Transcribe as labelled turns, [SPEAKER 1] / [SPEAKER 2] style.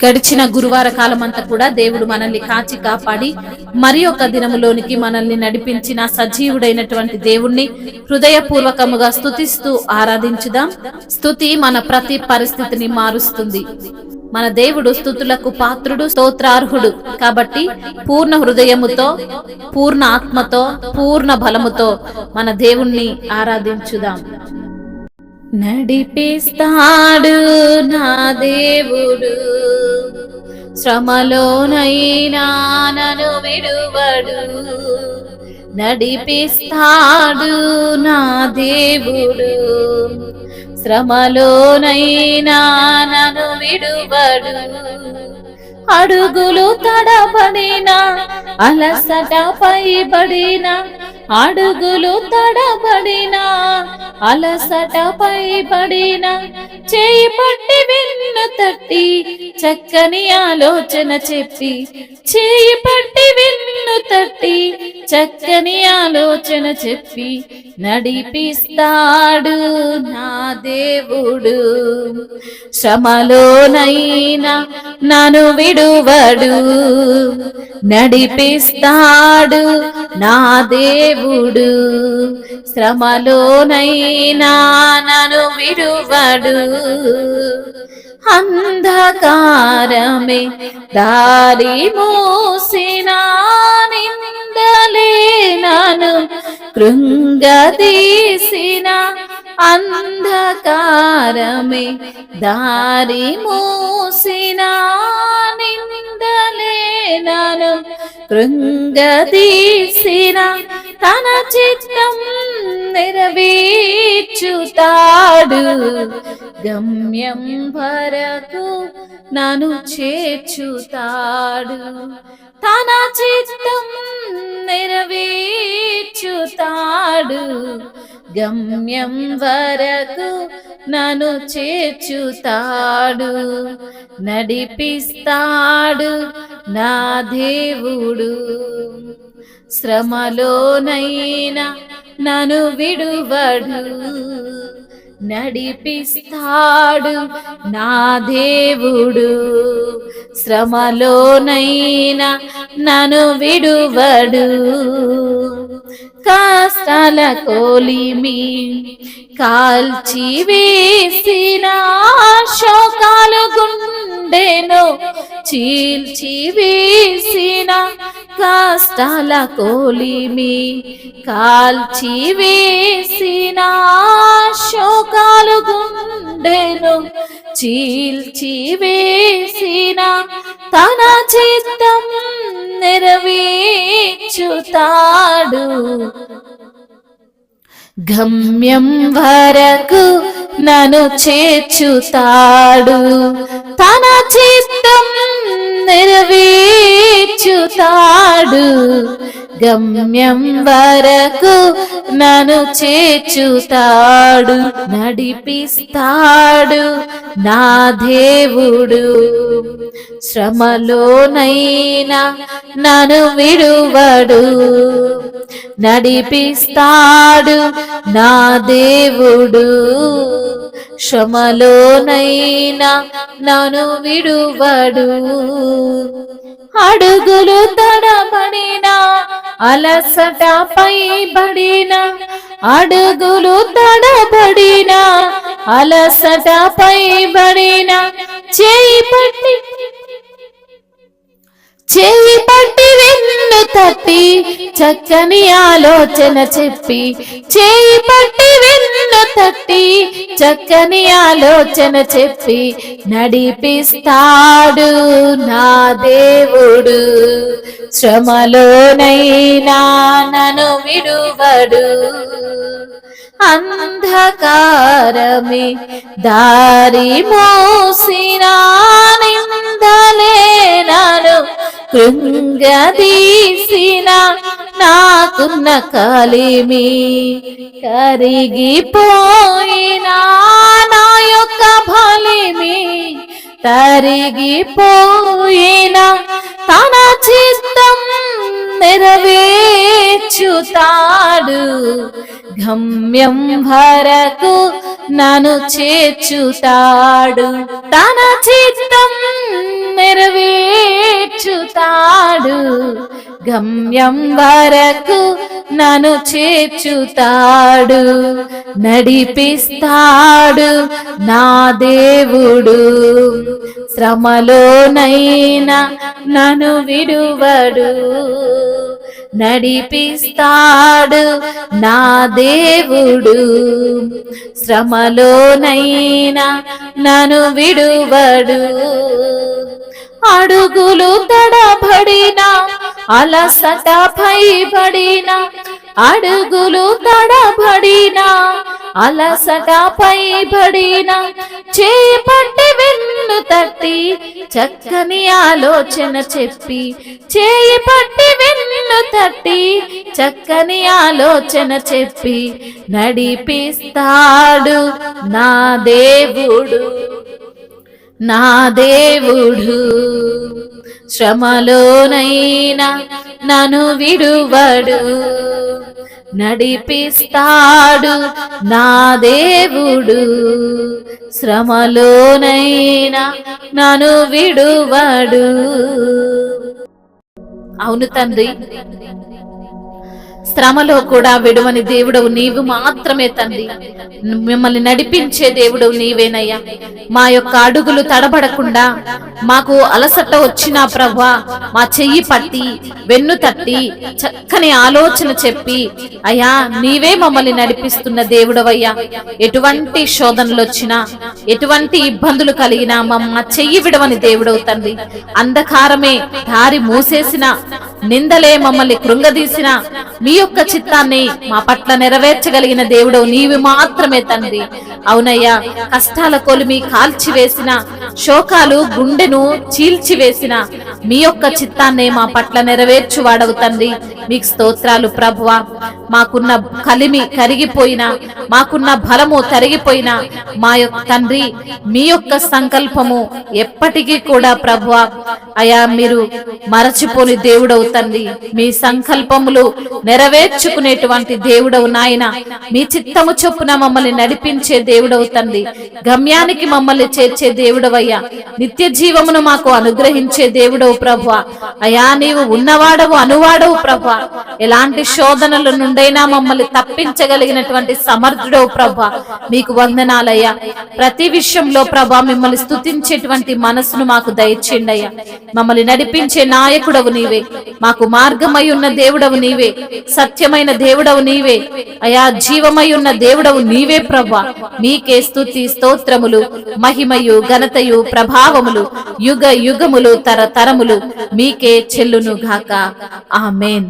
[SPEAKER 1] గడిచిన గురువార కాలం అంతా కూడా దేవుడు మనల్ని కాచి కాపాడి మరి ఒక దినములోనికి మనల్ని నడిపించిన సజీవుడైనటువంటి దేవుణ్ణి హృదయపూర్వకముగా స్తుతిస్తూ ఆరాధించుదాం. స్తుతి మన ప్రతి పరిస్థితిని మారుస్తుంది. మన దేవుడు స్తుతులకు పాత్రుడు, స్తోత్రార్హుడు. కాబట్టి పూర్ణ హృదయముతో, పూర్ణ ఆత్మతో, పూర్ణ బలముతో మన దేవుణ్ణి ఆరాధించుదాం. నడిపిస్తాడు నా దేవుడు, శ్రమలోనైనా నన్ను విడువడు. నడిపిస్తాడు నా దేవుడు, శ్రమలోనైనా నన్ను విడువడు. అడుగులు తడబడిన, అలసట పైబడిన, అడుగులు తడబడిన, అలసట పైబడిన, చేయి పట్టి వెన్ను తట్టి చక్కని ఆలోచన చెప్పి, చేయి పట్టి వెన్ను తట్టి చక్కని ఆలోచన చెప్పి నడిపిస్తాడు నా దేవుడు. శ్రమలోనైనా నన్ను విడువడు. నడిపిస్తాడు నా దేవుడు, శ్రమలోనైనా నన్ను విడువడు. అంధకారమే దారి మూసిన, నిందలే నన్ను కృంగదీసిన. అంధకారమే దారి మూసిన, నిందలే నన్ను కృంగదీసిన. తన చిత్తం నెరవేర్చుతాడు, గమ్యం వరకు నన్ను చేర్చుతాడు. తన చిత్తం నెరవేర్చుతాడు, గమ్యం వరకు నన్ను చేర్చుతాడు. నడిపిస్తాడు నా దేవుడు, శ్రమలోనైనా నన్ను విడువడు. నడిపిస్తాడు నా దేవుడు, శ్రమలోనైనా నన్ను విడువడు. కష్టాల కొలిమి కాల్చి వేసిన, శోకాలు గుండెను చీల్చి వేసిన. కష్టాల కొలిమి కాల్చి వేసిన, శోకాలు గుండెను చీల్చి వేసిన. తన చిత్తం నెరవేర్చుతాడు, గమ్యం వరకు నన్ను చేర్చుతాడు. తన చిత్తం నెరవేర్చుతాడు, గమ్యం వరకు నన్ను చేర్చుతాడు. నడిపిస్తాడు నా దేవుడు, శ్రమలోనైనా నన్ను విడువడు. నడిపిస్తాడు నా దేవుడు, శ్రమలోనైనా నన్ను విడువడు. అడుగులు తడబడిన, అలసట పైబడిన, అడుగులు తడబడిన, అలసట పైబడిన, చేయి పట్టి వెన్ను తట్టి చక్కని ఆలోచన చెప్పి, చేయి పట్టి వెన్ను తట్టి చక్కని ఆలోచన చెప్పి నడిపిస్తాడు నా దేవుడు. శ్రమలోనైనా నన్ను విడువడు. అంధకారమే దారి మోసిన, నిందలే నన్ను కృంగదీసిన. నాకున్న కలిమి కరిగిపోయినా, నా యొక్క బలిమి తరిగిపోయినా. తన చిత్తం నెరవేర్చుతాడు, గమ్యం వరకు నన్ను చేర్చుతాడు. తన చిత్తం నెరవేర్చుతాడు, గమ్యం వరకు నన్ను చేర్చుతాడు, నడిపిస్తాడు నా దేవుడు, శ్రమలోనైనా నన్ను విడువడు, నడిపిస్తాడు నా దేవుడు, శ్రమలోనైనా నన్ను విడువడు. అడుగులు తడబడిన, అలసట భయపడిన, అడుగులు తడబడిన, అలసట భయపడిన, చేపట్టి వెన్ను తట్టి చక్కని ఆలోచన చెప్పి, చేపట్టి వెన్ను తట్టి చక్కని ఆలోచన చెప్పి, నడిపిస్తాడు నా దేవుడు, నా దేవుడు, శ్రమలోనైనా నన్ను విడువడు, నడిపిస్తాడు నా దేవుడు, శ్రమలోనైనా నన్ను విడువడు. అవును తండ్రి, శ్రమలో కూడా విడువని దేవుడవు నీవు మాత్రమే తండ్రి. మిమ్మల్ని నడిపించే దేవుడవు నీవేనయ్యా. మా యొక్క అడుగులు తడబడకుండా, మాకు అలసట వచ్చినా ప్రభువా మా చెయ్యి పట్టి వెన్ను తట్టి చక్కని ఆలోచన చెప్పి అయ్యా నీవే మమ్మల్ని నడిపిస్తున్న దేవుడవయ్యా. ఎటువంటి శోధనలు వచ్చినా, ఎటువంటి ఇబ్బందులు కలిగినా మా చెయ్యి విడవని దేవుడవు తండ్రి. అంధకారమే దారి మూసేసిన, నిందలే మమ్మల్ని కృంగదీసిన, మీ యొక్క చిత్తాన్ని మా పట్ల నెరవేర్చగలిగిన దేవుడు నీవు మాత్రమే తండ్రి. అవునయ్యా, కష్టాల కొలిమి కాల్చివేసిన, శోకాలు గుండెను చీల్చివేసిన మీ యొక్క చిత్తాన్ని మా పట్ల నెరవేర్చువాడవు తండ్రి. మీకు స్తోత్రాలు ప్రభువా. మాకున్న కలిమి కరిగిపోయినా, మాకున్న బలము తరిగిపోయినా మా యొక్క తండ్రి మీ యొక్క సంకల్పము ఎప్పటికీ కూడా ప్రభువా అయా మీరు మరచిపోని దేవుడవు తండ్రి. మీ సంకల్పములు నెరవేర్చుకునేటువంటి దేవుడవు నాయన. మీ చిత్తము చొప్పున మమ్మల్ని నడిపించే దేవుడవు తండ్రి. గమ్యానికి మమ్మల్ని చేర్చే దేవుడవయ్యా. నిత్య జీవమును మాకు అనుగ్రహించే దేవుడవు ప్రభువా అయా. నీవు ఉన్నవాడవు, అనువాడవు ప్రభువా. ఎలాంటి శోధనల నుండైనా మమ్మల్ని తప్పించగలిగినటువంటి సమర్థుడవు ప్రభువా. మీకు వందనాలయ్యా. ప్రతి విషయంలో ప్రభా మిమ్మల్ని స్తుతించేటువంటి మనసును మాకు దయచేయండి అయ్యా. మమ్మల్ని నడిపించే నాయకుడవు నీవే, మాకు మార్గమై ఉన్న దేవుడవు నీవే, సత్యమైన దేవుడవు నీవే అయా. జీవమై ఉన్న దేవుడవు నీవే ప్రభువా. మీకే స్తుతి స్తోత్రములు, మహిమయు ఘనతయు ప్రభావములు యుగ యుగములు తరతరములు మీకే చెల్లును గాక. ఆమేన్.